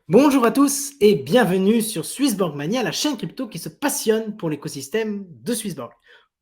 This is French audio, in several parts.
Bonjour à tous et bienvenue sur Swissborg Mania, la chaîne crypto qui se passionne pour l'écosystème de Swissborg.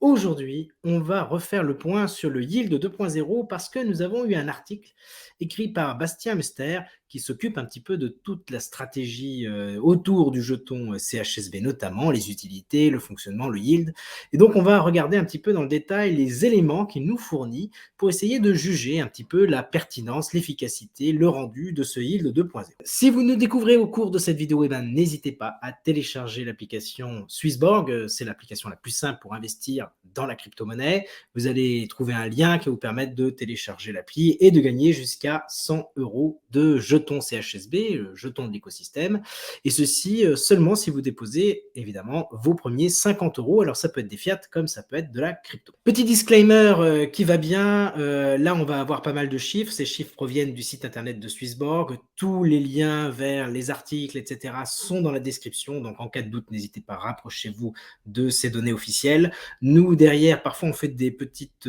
Aujourd'hui, on va refaire le point sur le Yield 2.0 parce que nous avons eu un article écrit par Bastien Muster qui s'occupe un petit peu de toute la stratégie autour du jeton CHSB, notamment les utilités, le fonctionnement, le yield. Et donc, on va regarder un petit peu dans le détail les éléments qu'il nous fournit pour essayer de juger un petit peu la pertinence, l'efficacité, le rendu de ce Yield 2.0. Si vous nous découvrez au cours de cette vidéo, n'hésitez pas à télécharger l'application Swissborg. C'est l'application la plus simple pour investir dans la crypto-monnaie. Vous allez trouver un lien qui va vous permettre de télécharger l'appli et de gagner jusqu'à 100 € de jetons CHSB, jetons de l'écosystème. Et ceci seulement si vous déposez évidemment vos premiers 50 €. Alors ça peut être des fiat comme ça peut être de la crypto. Petit disclaimer qui va bien. Là, on va avoir pas mal de chiffres. Ces chiffres proviennent du site internet de Swissborg. Tous les liens vers les articles, etc. sont dans la description. Donc, en cas de doute, n'hésitez pas, rapprochez-vous de ces données officielles. Nous, derrière, parfois, on fait des petites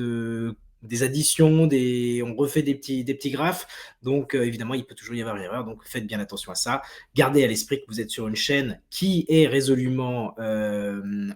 des additions, on refait des petits graphes. Donc, évidemment, il peut toujours y avoir erreur. Donc, faites bien attention à ça. Gardez à l'esprit que vous êtes sur une chaîne qui est résolument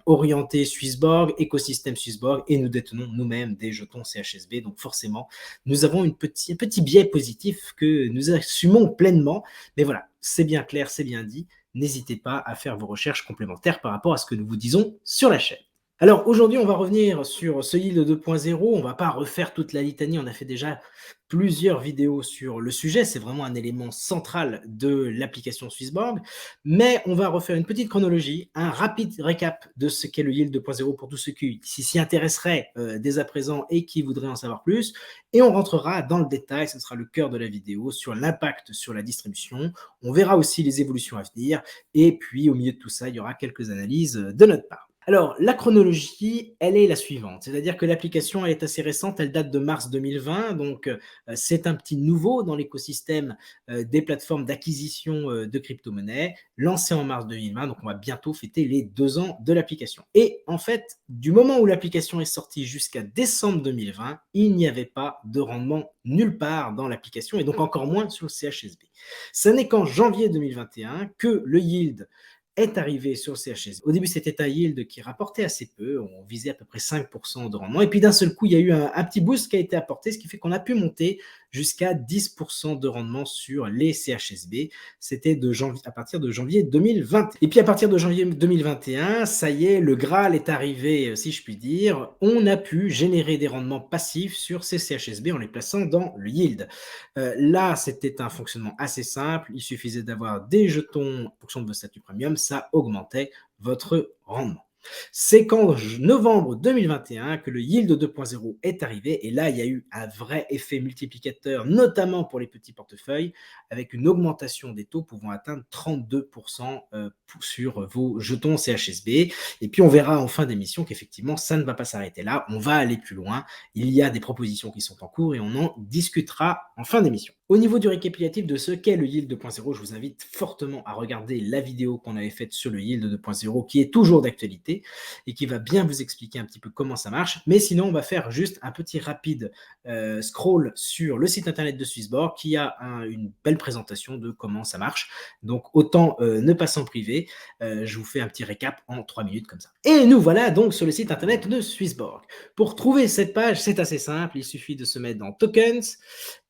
orientée Swissborg, écosystème Swissborg, et nous détenons nous-mêmes des jetons CHSB. Donc, forcément, nous avons un petit biais positif que nous assumons pleinement. Mais voilà, c'est bien clair, c'est bien dit. N'hésitez pas à faire vos recherches complémentaires par rapport à ce que nous vous disons sur la chaîne. Alors aujourd'hui, on va revenir sur ce Yield 2.0. On ne va pas refaire toute la litanie. On a fait déjà plusieurs vidéos sur le sujet. C'est vraiment un élément central de l'application Swissborg. Mais on va refaire une petite chronologie, un rapide récap de ce qu'est le Yield 2.0 pour tous ceux qui s'y intéresseraient dès à présent et qui voudraient en savoir plus. Et on rentrera dans le détail, ce sera le cœur de la vidéo, sur l'impact sur la distribution. On verra aussi les évolutions à venir. Et puis, au milieu de tout ça, il y aura quelques analyses de notre part. Alors, la chronologie, elle est la suivante. C'est-à-dire que l'application, elle est assez récente, elle date de mars 2020, donc c'est un petit nouveau dans l'écosystème des plateformes d'acquisition de crypto-monnaies, lancé en mars 2020, donc on va bientôt fêter les 2 ans de l'application. Et en fait, du moment où l'application est sortie jusqu'à décembre 2020, il n'y avait pas de rendement nulle part dans l'application, et donc encore moins sur le CHSB. Ce n'est qu'en janvier 2021 que le yield est arrivé sur le CHSB. Au début, c'était un yield qui rapportait assez peu. On visait à peu près 5% de rendement. Et puis d'un seul coup, il y a eu un petit boost qui a été apporté, ce qui fait qu'on a pu monter jusqu'à 10% de rendement sur les CHSB. C'était à partir de janvier 2020. Et puis à partir de janvier 2021, ça y est, le Graal est arrivé, si je puis dire. On a pu générer des rendements passifs sur ces CHSB en les plaçant dans le yield. Là, c'était un fonctionnement assez simple. Il suffisait d'avoir des jetons en fonction de vos statuts premium. Ça augmentait votre rendement. C'est qu'en novembre 2021 que le Yield 2.0 est arrivé et là, il y a eu un vrai effet multiplicateur, notamment pour les petits portefeuilles, avec une augmentation des taux pouvant atteindre 32% sur vos jetons CHSB. Et puis, on verra en fin d'émission qu'effectivement, ça ne va pas s'arrêter là. On va aller plus loin. Il y a des propositions qui sont en cours et on en discutera en fin d'émission. Au niveau du récapitulatif de ce qu'est le Yield 2.0, je vous invite fortement à regarder la vidéo qu'on avait faite sur le Yield 2.0 qui est toujours d'actualité et qui va bien vous expliquer un petit peu comment ça marche. Mais sinon, on va faire juste un petit rapide scroll sur le site internet de Swissborg qui a une belle présentation de comment ça marche. Donc, autant ne pas s'en priver. Je vous fais un petit récap en 3 minutes comme ça. Et nous voilà donc sur le site internet de Swissborg. Pour trouver cette page, c'est assez simple. Il suffit de se mettre dans Tokens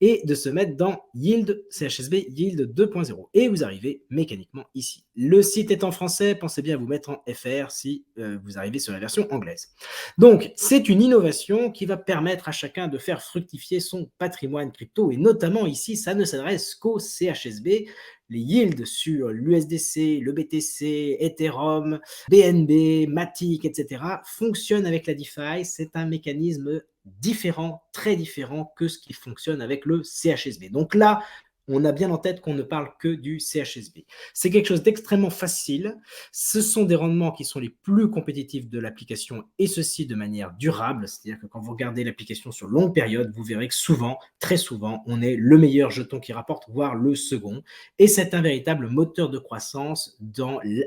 et de se mettre dans Yield, CHSB Yield 2.0. Et vous arrivez mécaniquement ici. Le site est en français, pensez bien à vous mettre en FR si vous arrivez sur la version anglaise. Donc, c'est une innovation qui va permettre à chacun de faire fructifier son patrimoine crypto. Et notamment ici, ça ne s'adresse qu'au CHSB. Les yields sur l'USDC, le BTC, Ethereum, BNB, Matic, etc. fonctionnent avec la DeFi. C'est un mécanisme différent, très différent que ce qui fonctionne avec le CHSB. Donc là, on a bien en tête qu'on ne parle que du CHSB. C'est quelque chose d'extrêmement facile. Ce sont des rendements qui sont les plus compétitifs de l'application et ceci de manière durable. C'est-à-dire que quand vous regardez l'application sur longue période, vous verrez que souvent, très souvent, on est le meilleur jeton qui rapporte, voire le second. Et c'est un véritable moteur de croissance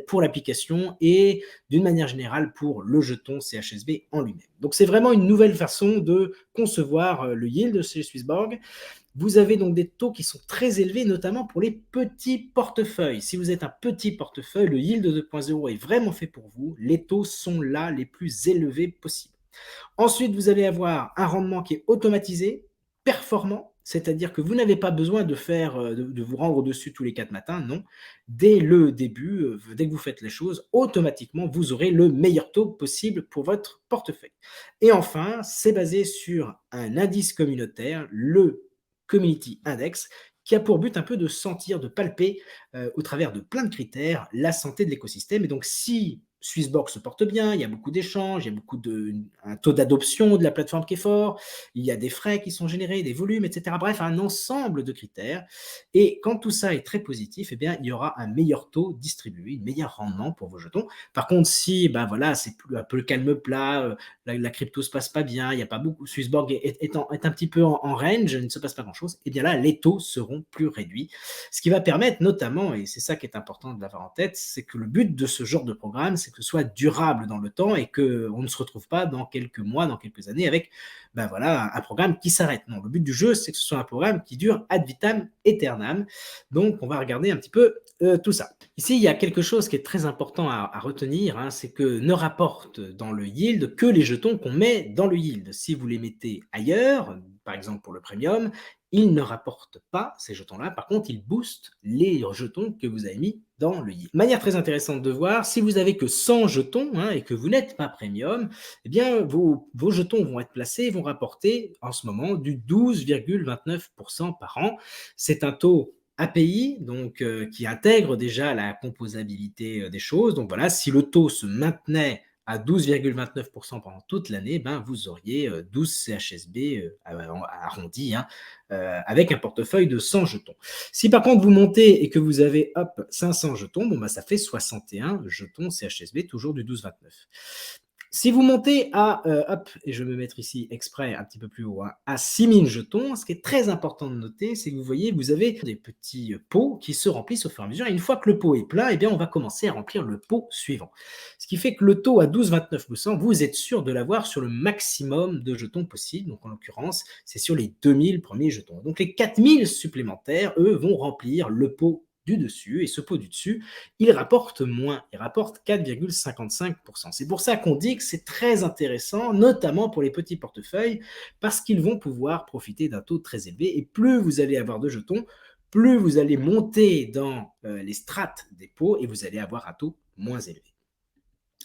pour l'application et d'une manière générale pour le jeton CHSB en lui-même. Donc c'est vraiment une nouvelle façon de concevoir le yield chez Swissborg. Vous avez donc des taux qui sont très élevés, notamment pour les petits portefeuilles. Si vous êtes un petit portefeuille, le yield 2.0 est vraiment fait pour vous. Les taux sont là les plus élevés possibles. Ensuite, vous allez avoir un rendement qui est automatisé, performant, c'est-à-dire que vous n'avez pas besoin de faire, de vous rendre dessus tous les 4 matins, non. Dès le début, dès que vous faites les choses, automatiquement, vous aurez le meilleur taux possible pour votre portefeuille. Et enfin, c'est basé sur un indice communautaire, le Community Index, qui a pour but un peu de sentir, de palper, au travers de plein de critères, la santé de l'écosystème. Et donc, si Swissborg se porte bien, il y a beaucoup d'échanges, il y a un taux d'adoption de la plateforme qui est fort, il y a des frais qui sont générés, des volumes, etc. Bref, un ensemble de critères. Et quand tout ça est très positif, eh bien, il y aura un meilleur taux distribué, un meilleur rendement pour vos jetons. Par contre, si ben voilà, c'est un peu le calme plat, la crypto se passe pas bien, il n'y a pas beaucoup, Swissborg est un petit peu en range, il ne se passe pas grand-chose, et bien là, les taux seront plus réduits. Ce qui va permettre notamment, et c'est ça qui est important de l'avoir en tête, c'est que le but de ce genre de programme, c'est que ce soit durable dans le temps et qu'on ne se retrouve pas dans quelques mois, dans quelques années avec ben voilà, un programme qui s'arrête. Non, le but du jeu, c'est que ce soit un programme qui dure ad vitam aeternam. Donc, on va regarder un petit peu tout ça. Ici, il y a quelque chose qui est très important à retenir, hein, c'est que ne rapporte dans le yield que les jetons qu'on met dans le yield. Si vous les mettez ailleurs, par exemple pour le premium, ils ne rapportent pas ces jetons-là. Par contre, ils boostent les jetons que vous avez mis dans le yield. Manière très intéressante de voir, si vous avez que 100 jetons hein, et que vous n'êtes pas premium, eh bien, vos jetons vont être placés et vont rapporter en ce moment du 12,29% par an. C'est un taux API, donc qui intègre déjà la composabilité des choses. Donc voilà, si le taux se maintenait à 12,29% pendant toute l'année, ben vous auriez 12 CHSB arrondis, hein, avec un portefeuille de 100 jetons. Si par contre vous montez et que vous avez hop, 500 jetons, bon, ben, ça fait 61 jetons CHSB, toujours du 12,29. Si vous montez à, hop, et je vais me mettre ici exprès un petit peu plus haut, hein, à 6000 jetons, ce qui est très important de noter, c'est que vous voyez, vous avez des petits pots qui se remplissent au fur et à mesure. Et une fois que le pot est plein, eh bien, on va commencer à remplir le pot suivant. Ce qui fait que le taux à 12,29%, vous êtes sûr de l'avoir sur le maximum de jetons possible. Donc, en l'occurrence, c'est sur les 2000 premiers jetons. Donc, les 4000 supplémentaires, eux, vont remplir le pot du dessus, et ce pot du dessus, il rapporte moins, il rapporte 4,55%. C'est pour ça qu'on dit que c'est très intéressant, notamment pour les petits portefeuilles, parce qu'ils vont pouvoir profiter d'un taux très élevé, et plus vous allez avoir de jetons, plus vous allez monter dans les strates des pots, et vous allez avoir un taux moins élevé.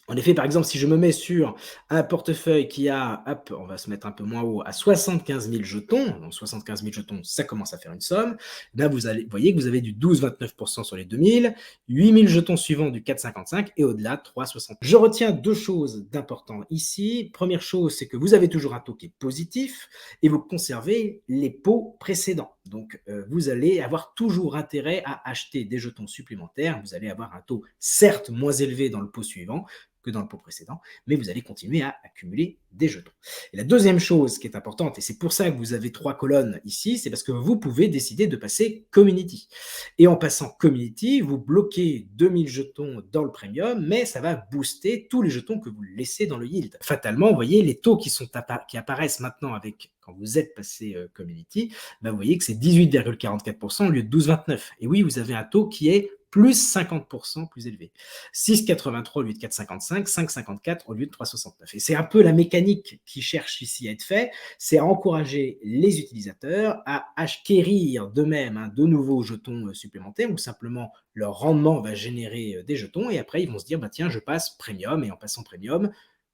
En effet, par exemple, si je me mets sur un portefeuille qui a, hop, on va se mettre un peu moins haut, à 75 000 jetons, donc 75 000 jetons, ça commence à faire une somme, là vous voyez que vous avez du 12,29% sur les 2000, 8 000 jetons suivants du 4,55 et au-delà 3,60. Je retiens deux choses d'important ici. Première chose, c'est que vous avez toujours un taux qui est positif et vous conservez les pots précédents. Donc, vous allez avoir toujours intérêt à acheter des jetons supplémentaires. Vous allez avoir un taux certes moins élevé dans le pot suivant, que dans le pot précédent, mais vous allez continuer à accumuler des jetons. Et la deuxième chose qui est importante, et c'est pour ça que vous avez 3 colonnes ici, c'est parce que vous pouvez décider de passer Community. Et en passant Community, vous bloquez 2000 jetons dans le Premium, mais ça va booster tous les jetons que vous laissez dans le yield. Fatalement, vous voyez, les taux qui apparaissent maintenant avec quand vous êtes passé Community, ben vous voyez que c'est 18,44% au lieu de 12,29. Et oui, vous avez un taux qui est plus 50% plus élevé. 6,83 au lieu de 4,55, 5,54 au lieu de 3,69. Et c'est un peu la mécanique qui cherche ici à être fait, c'est à encourager les utilisateurs à acquérir d'eux-mêmes de nouveaux jetons supplémentaires, ou simplement leur rendement va générer des jetons, et après ils vont se dire, bah tiens, je passe Premium, et en passant Premium,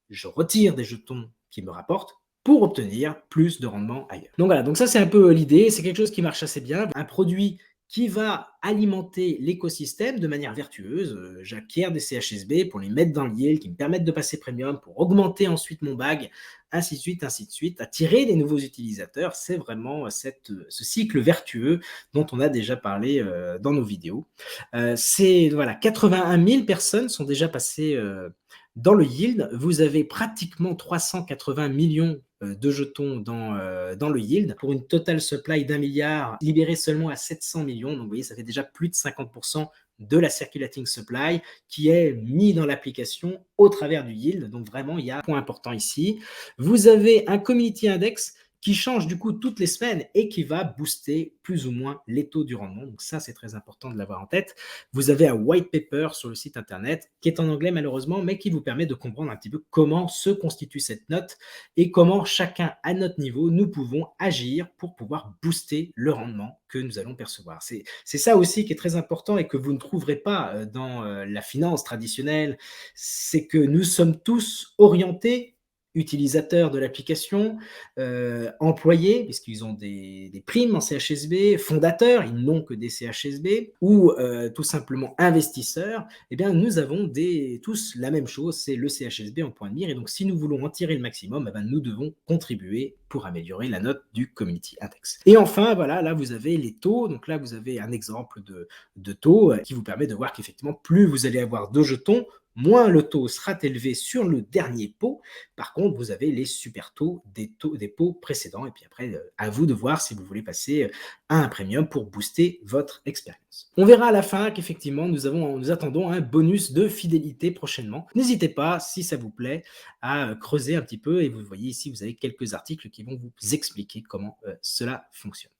je retire des jetons qui me rapportent, pour obtenir plus de rendement ailleurs. Donc voilà, donc ça c'est un peu l'idée, c'est quelque chose qui marche assez bien, un produit qui va alimenter l'écosystème de manière vertueuse. J'acquiers des CHSB pour les mettre dans le yield, qui me permettent de passer premium, pour augmenter ensuite mon bag, ainsi de suite, attirer des nouveaux utilisateurs. C'est vraiment ce cycle vertueux dont on a déjà parlé dans nos vidéos. Voilà, 81 000 personnes sont déjà passées dans le yield. Vous avez pratiquement 380 millions de jetons dans le yield, pour une total supply d'1 milliard libéré seulement à 700 millions. Donc vous voyez, ça fait déjà plus de 50% de la circulating supply qui est mis dans l'application au travers du yield. Donc vraiment, il y a un point important ici. Vous avez un community index qui change du coup toutes les semaines et qui va booster plus ou moins les taux du rendement. Donc ça, c'est très important de l'avoir en tête. Vous avez un white paper sur le site internet qui est en anglais malheureusement, mais qui vous permet de comprendre un petit peu comment se constitue cette note et comment chacun à notre niveau, nous pouvons agir pour pouvoir booster le rendement que nous allons percevoir. C'est ça aussi qui est très important et que vous ne trouverez pas dans la finance traditionnelle, c'est que nous sommes tous orientés utilisateurs de l'application, employés, puisqu'ils ont des primes en CHSB, fondateurs, ils n'ont que des CHSB, ou tout simplement investisseurs, eh bien, nous avons tous la même chose, c'est le CHSB en point de mire. Et donc, si nous voulons en tirer le maximum, eh bien, nous devons contribuer pour améliorer la note du Community Index. Et enfin, voilà, là, vous avez les taux. Donc là, vous avez un exemple de taux qui vous permet de voir qu'effectivement, plus vous allez avoir de jetons, moins le taux sera élevé sur le dernier pot. Par contre, vous avez les super taux des pots précédents. Et puis après, à vous de voir si vous voulez passer à un premium pour booster votre expérience. On verra à la fin qu'effectivement, nous attendons un bonus de fidélité prochainement. N'hésitez pas, si ça vous plaît, à creuser un petit peu. Et vous voyez ici, vous avez quelques articles qui vont vous expliquer comment cela fonctionne.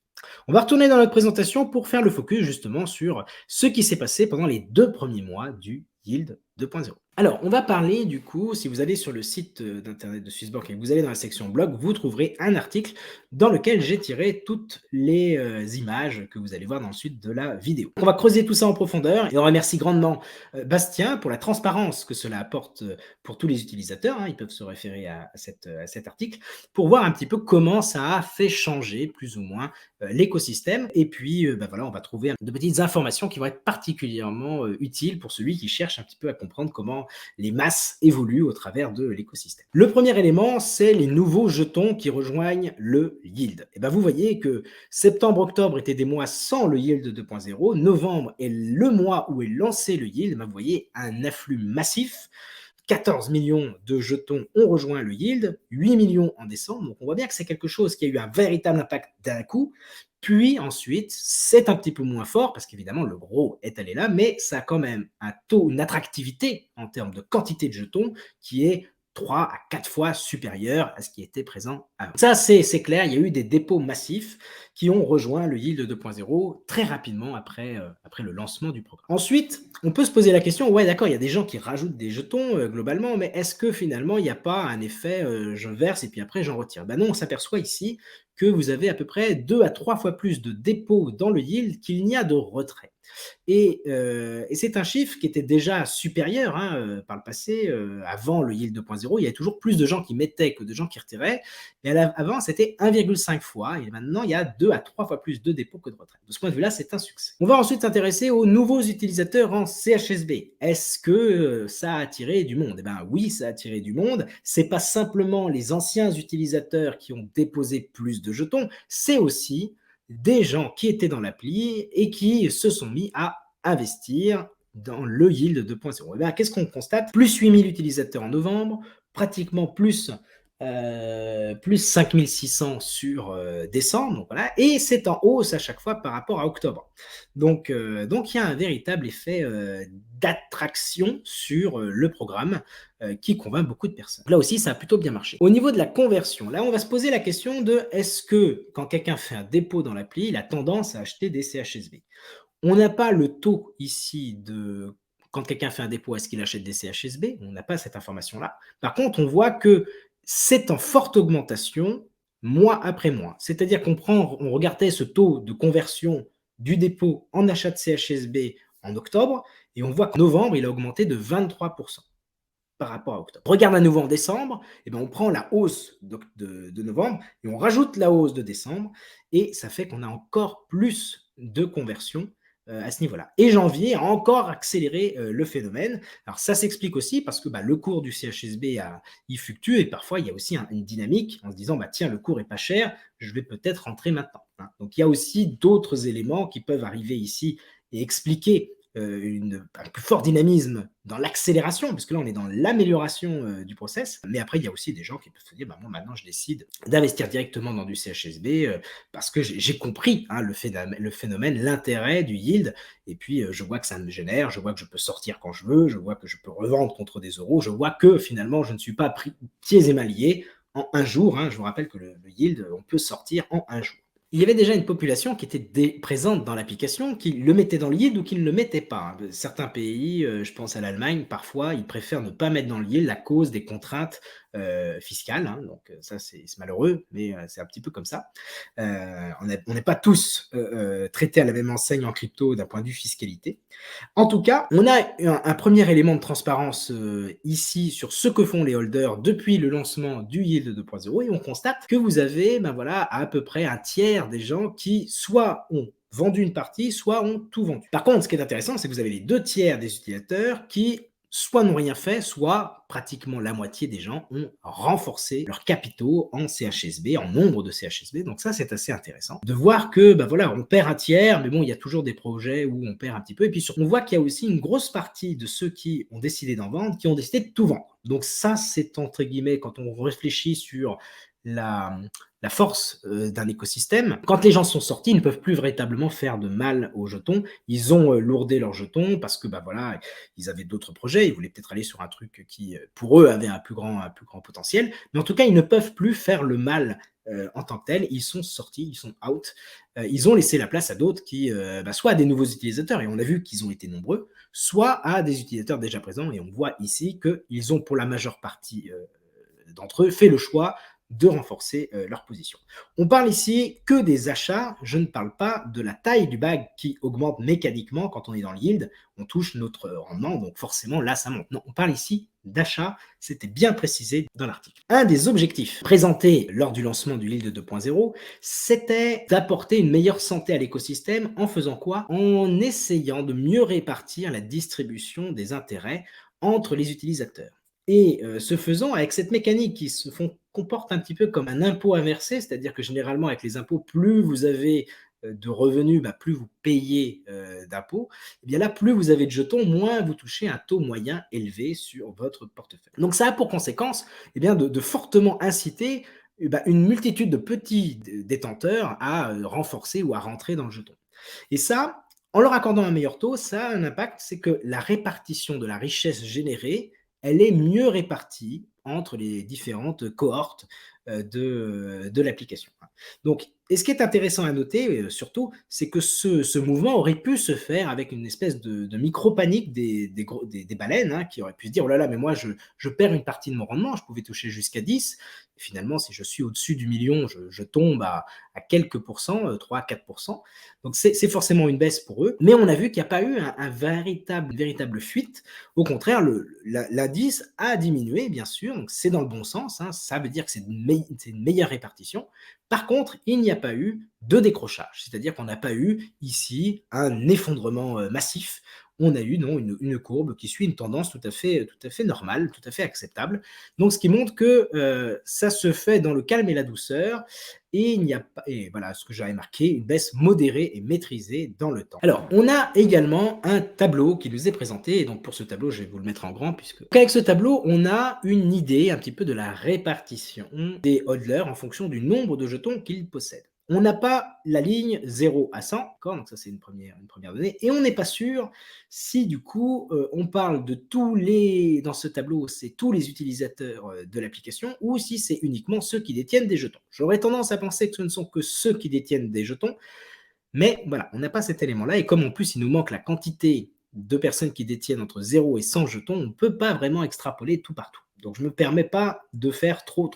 On va retourner dans notre présentation pour faire le focus justement sur ce qui s'est passé pendant les 2 premiers mois du Yield 2.0. Alors, on va parler du coup, si vous allez sur le site d'internet de Swissborg et que vous allez dans la section blog, vous trouverez un article dans lequel j'ai tiré toutes les images que vous allez voir dans le suite de la vidéo. On va creuser tout ça en profondeur et on remercie grandement Bastien pour la transparence que cela apporte pour tous les utilisateurs. Ils peuvent se référer à cet article pour voir un petit peu comment ça a fait changer plus ou moins l'écosystème. Et puis, voilà, on va trouver de petites informations qui vont être particulièrement utiles pour celui qui cherche un petit peu à comprendre comment les masses évoluent au travers de l'écosystème. Le premier élément, c'est les nouveaux jetons qui rejoignent le yield. Et vous voyez que septembre-octobre étaient des mois sans le yield 2.0. Novembre est le mois où est lancé le yield. Vous voyez un afflux massif. 14 millions de jetons ont rejoint le yield, 8 millions en décembre. Donc, on voit bien que c'est quelque chose qui a eu un véritable impact d'un coup. Puis ensuite, c'est un petit peu moins fort parce qu'évidemment, le gros est allé là, mais ça a quand même un taux, une attractivité en termes de quantité de jetons qui est 3 à 4 fois supérieur à ce qui était présent avant. Ça, c'est clair, il y a eu des dépôts massifs qui ont rejoint le Yield 2.0 très rapidement après le lancement du programme. Ensuite, on peut se poser la question, ouais d'accord, il y a des gens qui rajoutent des jetons globalement, mais est-ce que finalement, il n'y a pas un effet je verse et puis après j'en retire? Non, on s'aperçoit ici que vous avez à peu près 2 à 3 fois plus de dépôts dans le yield qu'il n'y a de retrait. Et c'est un chiffre qui était déjà supérieur par le passé, avant le yield 2.0, il y avait toujours plus de gens qui mettaient que de gens qui retiraient. Et avant, c'était 1,5 fois, et maintenant, il y a 2 à 3 fois plus de dépôts que de retraits. De ce point de vue-là, c'est un succès. On va ensuite s'intéresser aux nouveaux utilisateurs en CHSB. Est-ce que ça a attiré du monde? Oui, ça a attiré du monde. C'est pas simplement les anciens utilisateurs qui ont déposé plus de jetons, c'est aussi des gens qui étaient dans l'appli et qui se sont mis à investir dans le yield 2.0. Qu'est-ce qu'on constate? Plus 8000 utilisateurs en novembre, pratiquement plus 5600 sur décembre, donc voilà, et c'est en hausse à chaque fois par rapport à octobre. Donc il y a un véritable effet d'attraction sur le programme qui convainc beaucoup de personnes. Là aussi, ça a plutôt bien marché. Au niveau de la conversion, là, on va se poser la question de est-ce que quand quelqu'un fait un dépôt dans l'appli, il a tendance à acheter des CHSB? On n'a pas le taux ici de quand quelqu'un fait un dépôt, est-ce qu'il achète des CHSB? On n'a pas cette information-là. Par contre, on voit que c'est en forte augmentation mois après mois. C'est-à-dire on regardait ce taux de conversion du dépôt en achat de CHSB en octobre, et on voit qu'en novembre, il a augmenté de 23% par rapport à octobre. On regarde à nouveau en décembre, on prend la hausse de novembre et on rajoute la hausse de décembre, et ça fait qu'on a encore plus de conversion à ce niveau-là. Et janvier a encore accéléré le phénomène. Alors ça s'explique aussi parce que le cours du CHSB il fluctue et parfois il y a aussi une dynamique en se disant tiens, le cours est pas cher, je vais peut-être rentrer maintenant. Donc il y a aussi d'autres éléments qui peuvent arriver ici et expliquer un plus fort dynamisme dans l'accélération, parce que là, on est dans l'amélioration du process. Mais après, il y a aussi des gens qui peuvent se dire, bah, moi, maintenant, je décide d'investir directement dans du CHSB parce que j'ai compris hein, le phénomène, l'intérêt du yield. Et puis, je vois que ça me génère, je vois que je peux sortir quand je veux, je vois que je peux revendre contre des euros, je vois que finalement, je ne suis pas pris pieds et mains liés en un jour. Hein. Je vous rappelle que le yield, on peut sortir en un jour. Il y avait déjà une population qui était présente dans l'application, qui le mettait dans le yield ou qui ne le mettait pas. Certains pays, je pense à l'Allemagne, parfois, ils préfèrent ne pas mettre dans le yield à cause des contraintes fiscales. Hein. Donc ça, c'est malheureux, mais c'est un petit peu comme ça. On n'est pas tous traités à la même enseigne en crypto d'un point de vue fiscalité. En tout cas, on a un premier élément de transparence ici sur ce que font les holders depuis le lancement du Yield 2.0 et on constate que vous avez voilà, à peu près un tiers des gens qui soit ont vendu une partie, soit ont tout vendu. Par contre, ce qui est intéressant, c'est que vous avez les 2 tiers des utilisateurs qui soit n'ont rien fait, soit pratiquement la moitié des gens ont renforcé leurs capitaux en CHSB, en nombre de CHSB. Donc ça, c'est assez intéressant de voir que, voilà, on perd un tiers, mais bon, il y a toujours des projets où on perd un petit peu. Et puis on voit qu'il y a aussi une grosse partie de ceux qui ont décidé d'en vendre, qui ont décidé de tout vendre. Donc ça, c'est entre guillemets, quand on réfléchit sur la force d'un écosystème. Quand les gens sont sortis, ils ne peuvent plus véritablement faire de mal aux jetons. Ils ont lourdé leurs jetons parce que voilà, ils avaient d'autres projets. Ils voulaient peut-être aller sur un truc qui, pour eux, avait un plus grand potentiel. Mais en tout cas, ils ne peuvent plus faire le mal en tant que tel. Ils sont sortis, ils sont out. Ils ont laissé la place à d'autres qui, soit à des nouveaux utilisateurs, et on a vu qu'ils ont été nombreux, soit à des utilisateurs déjà présents. Et on voit ici qu'ils ont, pour la majeure partie d'entre eux, fait le choix de renforcer leur position. On parle ici que des achats, je ne parle pas de la taille du bag qui augmente mécaniquement quand on est dans le yield, on touche notre rendement, donc forcément là ça monte. Non, on parle ici d'achat, c'était bien précisé dans l'article. Un des objectifs présentés lors du lancement du yield 2.0, c'était d'apporter une meilleure santé à l'écosystème en faisant quoi? En essayant de mieux répartir la distribution des intérêts entre les utilisateurs. Et ce faisant, avec cette mécanique qui se comporte un petit peu comme un impôt inversé, c'est-à-dire que généralement avec les impôts, plus vous avez de revenus, plus vous payez d'impôts, et bien là, plus vous avez de jetons, moins vous touchez un taux moyen élevé sur votre portefeuille. Donc ça a pour conséquence de fortement inciter une multitude de petits détenteurs à renforcer ou à rentrer dans le jeton. Et ça, en leur accordant un meilleur taux, ça a un impact, c'est que la répartition de la richesse générée, elle est mieux répartie entre les différentes cohortes de l'application. Donc, et ce qui est intéressant à noter, surtout, c'est que ce mouvement aurait pu se faire avec une espèce de micro-panique des baleines, hein, qui auraient pu se dire, oh là là, mais moi, je perds une partie de mon rendement, je pouvais toucher jusqu'à 10, et finalement, si je suis au-dessus du million, je tombe à quelques pourcents, 3 à 4%. Donc, c'est forcément une baisse pour eux, mais on a vu qu'il n'y a pas eu une véritable fuite. Au contraire, l'indice a diminué, bien sûr, donc c'est dans le bon sens, hein, ça veut dire que c'est une meilleure répartition. Par contre, il n'y a pas eu de décrochage, c'est-à-dire qu'on n'a pas eu ici un effondrement massif. On a eu une courbe qui suit une tendance tout à fait normale, tout à fait acceptable. Donc, ce qui montre que ça se fait dans le calme et la douceur, et il n'y a pas, et voilà ce que j'avais marqué, une baisse modérée et maîtrisée dans le temps. Alors, on a également un tableau qui nous est présenté, et donc pour ce tableau, je vais vous le mettre en grand, puisque donc avec ce tableau, on a une idée un petit peu de la répartition des hodlers en fonction du nombre de jetons qu'ils possèdent. On n'a pas la ligne 0 à 100, donc ça c'est une première donnée, et on n'est pas sûr si du coup on parle de dans ce tableau, c'est tous les utilisateurs de l'application, ou si c'est uniquement ceux qui détiennent des jetons. J'aurais tendance à penser que ce ne sont que ceux qui détiennent des jetons, mais voilà, on n'a pas cet élément-là, et comme en plus il nous manque la quantité de personnes qui détiennent entre 0 et 100 jetons, on ne peut pas vraiment extrapoler tout partout. Donc je ne me permets pas de faire trop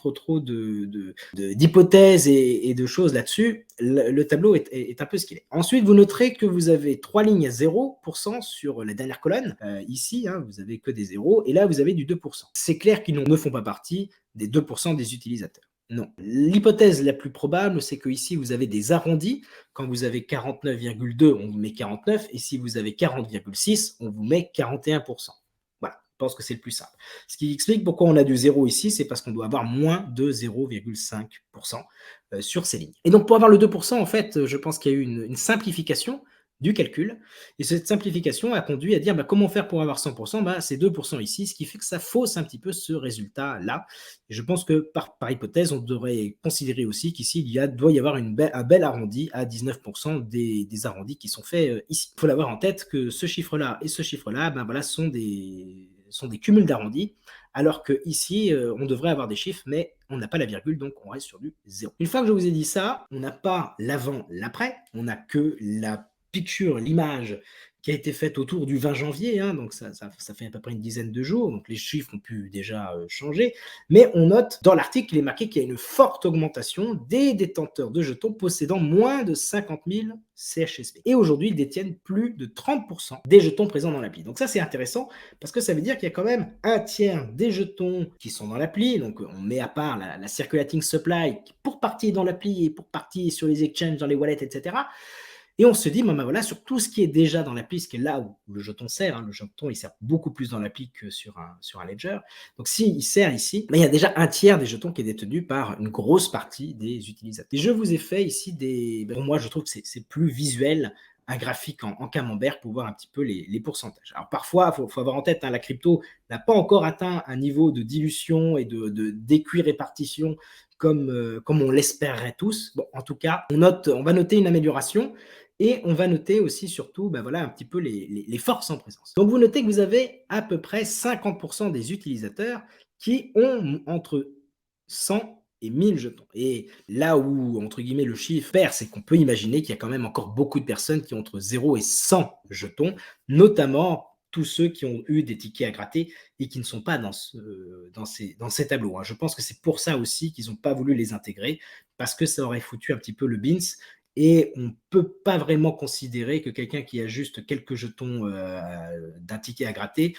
d'hypothèses et de choses là-dessus. Le tableau est un peu ce qu'il est. Ensuite, vous noterez que vous avez 3 lignes à 0% sur la dernière colonne. Ici, hein, vous n'avez que des zéros, et là, vous avez du 2%. C'est clair qu'ils ne font pas partie des 2% des utilisateurs. Non. L'hypothèse la plus probable, c'est que ici vous avez des arrondis. Quand vous avez 49,2, on vous met 49, et si vous avez 40,6, on vous met 41%. Voilà, je pense que c'est le plus simple. Ce qui explique pourquoi on a du 0 ici, c'est parce qu'on doit avoir moins de 0,5% sur ces lignes. Et donc pour avoir le 2%, en fait, je pense qu'il y a eu une simplification du calcul. Et cette simplification a conduit à dire bah, comment faire pour avoir 100%, bah, c'est 2% ici, ce qui fait que ça fausse un petit peu ce résultat-là. Et je pense que par hypothèse, on devrait considérer aussi qu'ici, doit y avoir un bel arrondi à 19% des arrondis qui sont faits ici. Il faut l'avoir en tête que ce chiffre-là et ce chiffre-là ben voilà, sont des cumuls d'arrondis, alors qu'ici, on devrait avoir des chiffres, mais on n'a pas la virgule, donc on reste sur du 0. Une fois que je vous ai dit ça, on n'a pas l'avant, l'après, on n'a que la picture, l'image qui a été faite autour du 20 janvier, hein, donc ça fait à peu près une dizaine de jours, donc les chiffres ont pu déjà changer, mais on note dans l'article, il est marqué qu'il y a une forte augmentation des détenteurs de jetons possédant moins de 50 000 CHSB. Et aujourd'hui, ils détiennent plus de 30% des jetons présents dans l'appli. Donc ça, c'est intéressant, parce que ça veut dire qu'il y a quand même un tiers des jetons qui sont dans l'appli, donc on met à part la circulating supply, qui pour partie est dans l'appli et pour partie sur les exchanges, dans les wallets, etc. Et on se dit, bon, ben voilà, sur tout ce qui est déjà dans l'appli, ce qui est là où le jeton sert, hein, le jeton, il sert beaucoup plus dans l'appli que sur un ledger. Donc, s'il sert ici, ben, il y a déjà un tiers des jetons qui est détenu par une grosse partie des utilisateurs. Et je vous ai fait ici pour moi, je trouve que c'est plus visuel, un graphique en camembert pour voir un petit peu les pourcentages. Alors, parfois, il faut avoir en tête, hein, la crypto n'a pas encore atteint un niveau de dilution et d'équirépartition comme on l'espérerait tous. Bon, en tout cas, on va noter une amélioration. Et on va noter aussi surtout ben voilà, un petit peu les forces en présence. Donc vous notez que vous avez à peu près 50% des utilisateurs qui ont entre 100 et 1000 jetons. Et là où, entre guillemets, le chiffre perd, c'est qu'on peut imaginer qu'il y a quand même encore beaucoup de personnes qui ont entre 0 et 100 jetons, notamment tous ceux qui ont eu des tickets à gratter et qui ne sont pas dans ces tableaux, hein. Je pense que c'est pour ça aussi qu'ils n'ont pas voulu les intégrer, parce que ça aurait foutu un petit peu le beans. Et on ne peut pas vraiment considérer que quelqu'un qui a juste quelques jetons d'un ticket à gratter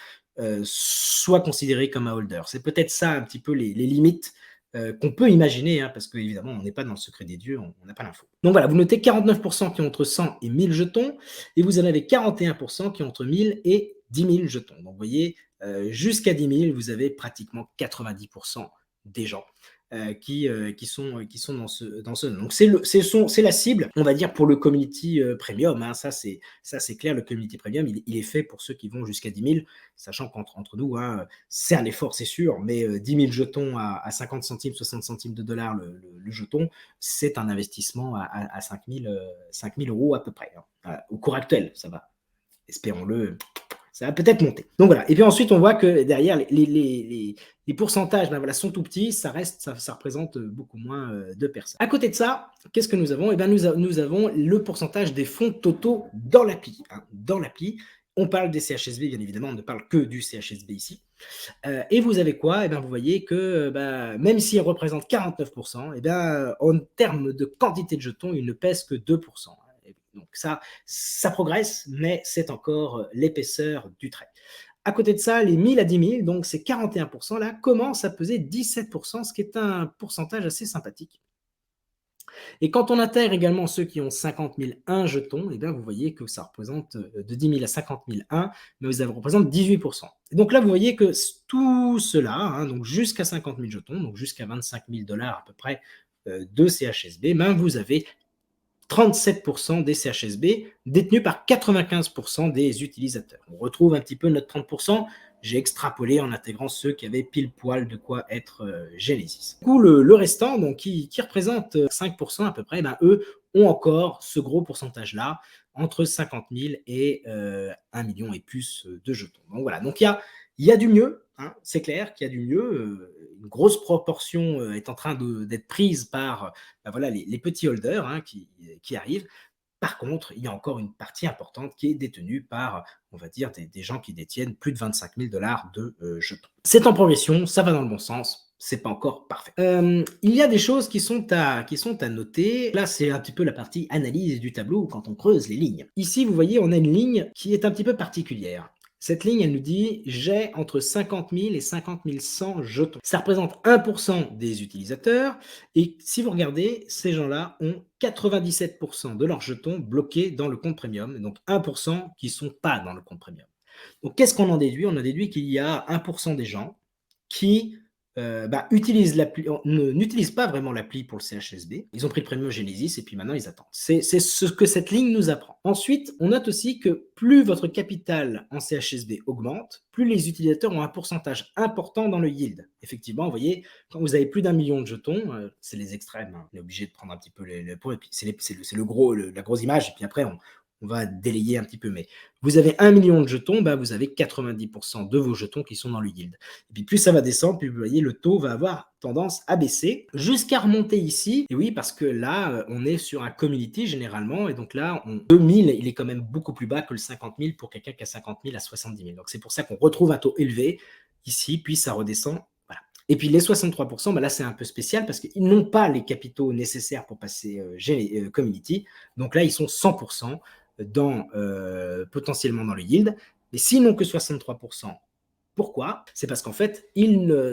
soit considéré comme un holder. C'est peut-être ça un petit peu les limites qu'on peut imaginer, hein, parce qu'évidemment, on n'est pas dans le secret des dieux, on n'a pas l'info. Donc voilà, vous notez 49% qui ont entre 100 et 1000 jetons, et vous en avez 41% qui ont entre 1000 et 10 000 jetons. Donc vous voyez, jusqu'à 10 000, vous avez pratiquement 90% des gens qui sont dans ce. Donc c'est la cible, on va dire, pour le community premium, hein. Ça c'est clair, le community premium, il est fait pour ceux qui vont jusqu'à 10 000, sachant qu'entre nous, hein, c'est un effort, c'est sûr, mais 10 000 jetons à 50 centimes, 60 centimes de dollars le jeton, c'est un investissement à 5 000 euros à peu près, hein. Au cours actuel, ça va, espérons-le, ça va peut-être monter. Donc voilà. Et puis ensuite, on voit que derrière, les pourcentages ben voilà, sont tout petits, ça représente beaucoup moins de personnes. À côté de ça, qu'est-ce que nous avons? Eh bien, nous avons le pourcentage des fonds totaux dans l'appli, hein. Dans l'appli, on parle des CHSB, bien évidemment, on ne parle que du CHSB ici. Et vous avez quoi? Eh bien, vous voyez que même s'il représente 49%, eh bien, en termes de quantité de jetons, il ne pèse que 2%. Donc ça progresse, mais c'est encore l'épaisseur du trait. À côté de ça, les 1000 à 10 000, donc c'est 41%, là, commencent à peser 17%, ce qui est un pourcentage assez sympathique. Et quand on intègre également ceux qui ont 50 001 jetons, eh bien, vous voyez que ça représente de 10 000 à 50 001, mais ça représente 18%. Et donc là, vous voyez que tout cela, hein, donc jusqu'à 50 000 jetons, donc jusqu'à 25 000 dollars à peu près de CHSB, ben vous avez 37% des CHSB détenus par 95% des utilisateurs. On retrouve un petit peu notre 30%. J'ai extrapolé en intégrant ceux qui avaient pile poil de quoi être Genesis. Du coup, le restant, donc, qui représente 5% à peu près, ben, eux ont encore ce gros pourcentage-là, entre 50 000 et 1 million et plus de jetons. Donc voilà, donc il y a du mieux, hein, c'est clair qu'il y a du mieux. Une grosse proportion est en train d'être prise par ben voilà, les petits holders, hein, qui arrivent. Par contre, il y a encore une partie importante qui est détenue par, on va dire, des gens qui détiennent plus de 25 000 dollars de jetons. C'est en progression, ça va dans le bon sens, c'est pas encore parfait. Il y a des choses qui sont à noter. Là, c'est un petit peu la partie analyse du tableau quand on creuse les lignes. Ici, vous voyez, on a une ligne qui est un petit peu particulière. Cette ligne, elle nous dit j'ai entre 50 000 et 50 100 jetons. Ça représente 1% des utilisateurs. Et si vous regardez, ces gens-là ont 97% de leurs jetons bloqués dans le compte premium. Donc 1% qui ne sont pas dans le compte premium. Donc qu'est-ce qu'on en déduit? On en déduit qu'il y a 1% des gens qui utilisent l'appli n'utilisent pas vraiment l'appli pour le CHSB. Ils ont pris le Premium Genesis et puis maintenant ils attendent. C'est ce que cette ligne nous apprend. Ensuite, on note aussi que plus votre capital en CHSB augmente, plus les utilisateurs ont un pourcentage important dans le yield. Effectivement, vous voyez, quand vous avez plus d'1 million de jetons, c'est les extrêmes, hein, on est obligé de prendre un petit peu les points et puis c'est le gros la grosse image et puis après on va délayer un petit peu. Mais vous avez 1 million de jetons, vous avez 90 de vos jetons qui sont dans le yield. Et puis plus ça va descendre, plus vous voyez le taux va avoir tendance à baisser jusqu'à remonter ici. Et oui, parce que là, on est sur un community généralement. Et donc là, 2000, il est quand même beaucoup plus bas que le 50 000 pour quelqu'un qui a 50 000 à 70 000. Donc c'est pour ça qu'on retrouve un taux élevé ici, puis ça redescend. Voilà. Et puis les 63%, là c'est un peu spécial parce qu'ils n'ont pas les capitaux nécessaires pour passer community. Donc là, ils sont 100% potentiellement dans le yield. Mais s'ils n'ont que 63%, pourquoi? C'est parce qu'en fait,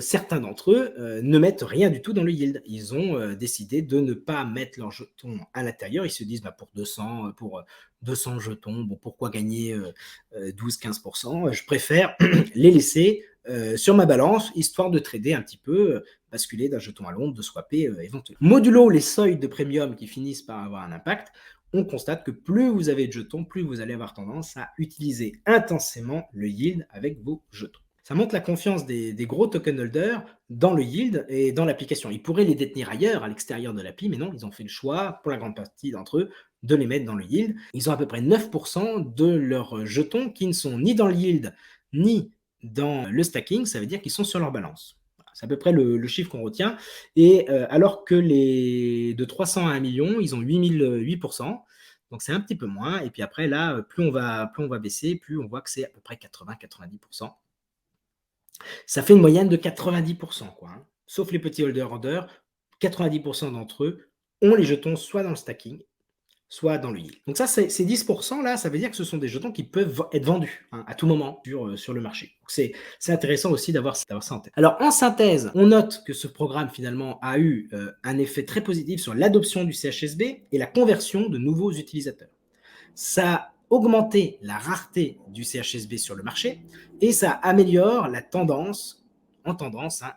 certains d'entre eux ne mettent rien du tout dans le yield. Ils ont décidé de ne pas mettre leurs jetons à l'intérieur. Ils se disent pour 200 jetons, bon, pourquoi gagner 12-15%? Je préfère les laisser sur ma balance, histoire de trader un petit peu, basculer d'un jeton à l'autre, de swapper éventuellement. Modulo les seuils de premium qui finissent par avoir un impact, on constate que plus vous avez de jetons, plus vous allez avoir tendance à utiliser intensément le yield avec vos jetons. Ça montre la confiance des gros token holders dans le yield et dans l'application. Ils pourraient les détenir ailleurs, à l'extérieur de l'appli, mais non, ils ont fait le choix, pour la grande partie d'entre eux, de les mettre dans le yield. Ils ont à peu près 9% de leurs jetons qui ne sont ni dans le yield, ni dans le stacking. Ça veut dire qu'ils sont sur leur balance. C'est à peu près le chiffre qu'on retient. Et alors que les de 300 à 1 million, ils ont 8%. Donc c'est un petit peu moins. Et puis après, là, plus on va baisser, plus on voit que c'est à peu près 80-90%. Ça fait une moyenne de 90%, quoi, hein. Sauf les petits holder-holders, 90% d'entre eux ont les jetons soit dans le stacking, soit dans le yield. Donc ça, ces 10% là, ça veut dire que ce sont des jetons qui peuvent être vendus, hein, à tout moment sur le marché. Donc c'est intéressant aussi d'avoir ça en tête. Alors en synthèse, on note que ce programme finalement a eu un effet très positif sur l'adoption du CHSB et la conversion de nouveaux utilisateurs. Ça a augmenté la rareté du CHSB sur le marché et ça améliore la tendance,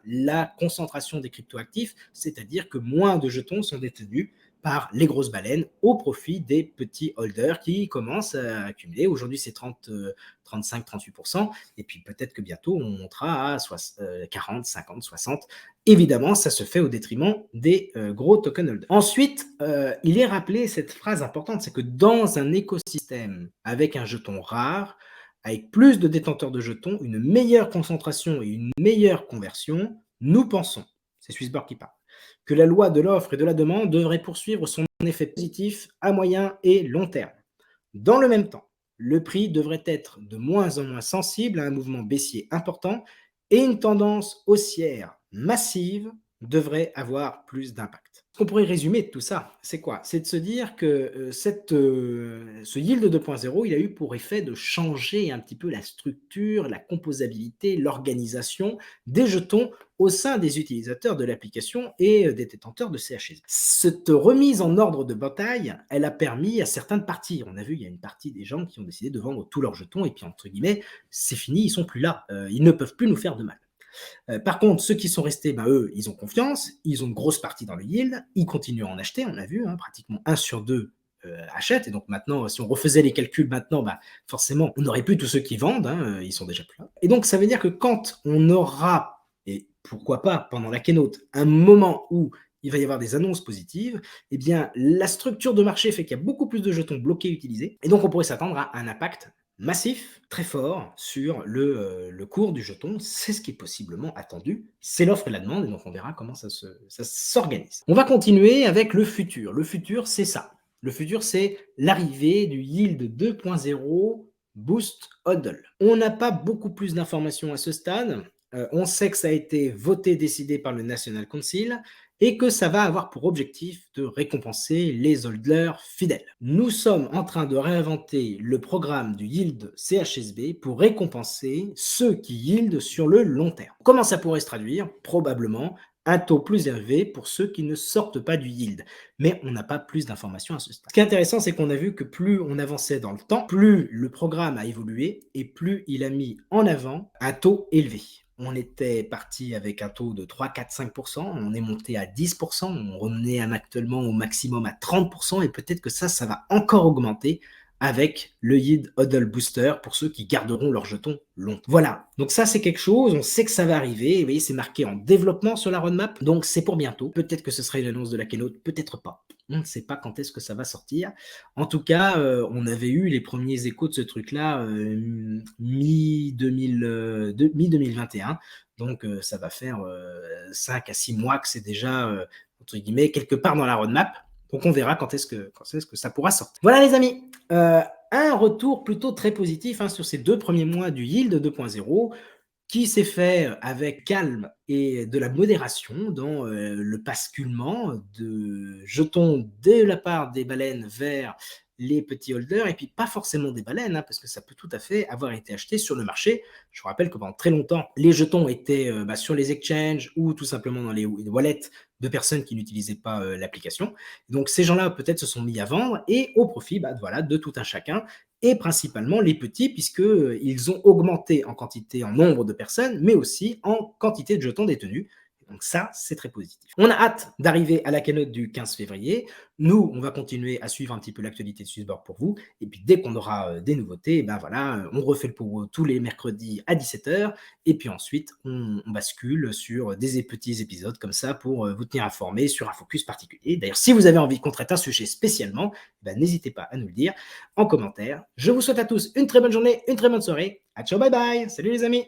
la concentration des cryptoactifs, c'est-à-dire que moins de jetons sont détenus par les grosses baleines au profit des petits holders qui commencent à accumuler. Aujourd'hui, c'est 35-38%. Et puis peut-être que bientôt, on montera à 40, 50, 60. Évidemment, ça se fait au détriment des gros token holders. Ensuite, il est rappelé cette phrase importante, c'est que dans un écosystème avec un jeton rare, avec plus de détenteurs de jetons, une meilleure concentration et une meilleure conversion, nous pensons, c'est Swissborg qui parle, que la loi de l'offre et de la demande devrait poursuivre son effet positif à moyen et long terme. Dans le même temps, le prix devrait être de moins en moins sensible à un mouvement baissier important et une tendance haussière massive devrait avoir plus d'impact. Ce qu'on pourrait résumer de tout ça, c'est quoi? C'est de se dire que ce yield 2.0, il a eu pour effet de changer un petit peu la structure, la composabilité, l'organisation des jetons au sein des utilisateurs de l'application et des détenteurs de CHSB. Cette remise en ordre de bataille, elle a permis à certains de partir. On a vu, il y a une partie des gens qui ont décidé de vendre tous leurs jetons et puis, entre guillemets, c'est fini, ils sont plus là. Ils ne peuvent plus nous faire de mal. Par contre, ceux qui sont restés, eux, ils ont confiance, ils ont une grosse partie dans le yield, ils continuent à en acheter, on a vu, hein, pratiquement 1 sur 2 achète. Et donc maintenant, si on refaisait les calculs maintenant, forcément, on n'aurait plus tous ceux qui vendent, hein, ils sont déjà plus là. Et donc, ça veut dire que quand on aura, et pourquoi pas pendant la keynote, un moment où il va y avoir des annonces positives, eh bien, la structure de marché fait qu'il y a beaucoup plus de jetons bloqués utilisés, et donc on pourrait s'attendre à un impact massif, très fort, sur le cours du jeton. C'est ce qui est possiblement attendu. C'est l'offre et la demande, et donc on verra comment ça s'organise. On va continuer avec le futur. Le futur, c'est ça. Le futur, c'est l'arrivée du yield 2.0 Boost Hodl. On n'a pas beaucoup plus d'informations à ce stade. On sait que ça a été voté, décidé par le National Council et que ça va avoir pour objectif de récompenser les holders fidèles. Nous sommes en train de réinventer le programme du yield CHSB pour récompenser ceux qui yieldent sur le long terme. Comment ça pourrait se traduire? Probablement un taux plus élevé pour ceux qui ne sortent pas du yield. Mais on n'a pas plus d'informations à ce stade. Ce qui est intéressant, c'est qu'on a vu que plus on avançait dans le temps, plus le programme a évolué et plus il a mis en avant un taux élevé. On était parti avec un taux de 3, 4, 5%, on est monté à 10%, on est actuellement au maximum à 30% et peut-être que ça va encore augmenter avec le Yield Hodl Booster pour ceux qui garderont leurs jetons longtemps. Voilà, donc ça c'est quelque chose, on sait que ça va arriver, vous voyez c'est marqué en développement sur la roadmap, donc c'est pour bientôt. Peut-être que ce sera une annonce de la keynote, peut-être pas. On ne sait pas quand est-ce que ça va sortir. En tout cas, on avait eu les premiers échos de ce truc-là mi-2021. Donc, ça va faire 5 à 6 mois que c'est déjà, entre guillemets, quelque part dans la roadmap. Donc, on verra quand est-ce que ça pourra sortir. Voilà, les amis. Un retour plutôt très positif sur ces 2 premiers mois du Yield 2.0 qui s'est fait avec calme et de la modération dans le basculement de jetons de la part des baleines vers les petits holders, et puis pas forcément des baleines, parce que ça peut tout à fait avoir été acheté sur le marché. Je vous rappelle que pendant très longtemps, les jetons étaient sur les exchanges ou tout simplement dans les wallets de personnes qui n'utilisaient pas l'application. Donc ces gens-là peut-être se sont mis à vendre et au profit voilà, de tout un chacun et principalement les petits, puisqu'ils ont augmenté en quantité, en nombre de personnes, mais aussi en quantité de jetons détenus. Donc ça, c'est très positif. On a hâte d'arriver à la keynote du 15 février. Nous, on va continuer à suivre un petit peu l'actualité de Swissborg pour vous. Et puis dès qu'on aura des nouveautés, voilà, on refait le pot tous les mercredis à 17h. Et puis ensuite, on bascule sur des petits épisodes comme ça pour vous tenir informés sur un focus particulier. D'ailleurs, si vous avez envie qu'on traite un sujet spécialement, n'hésitez pas à nous le dire en commentaire. Je vous souhaite à tous une très bonne journée, une très bonne soirée. À ciao, bye bye. Salut les amis.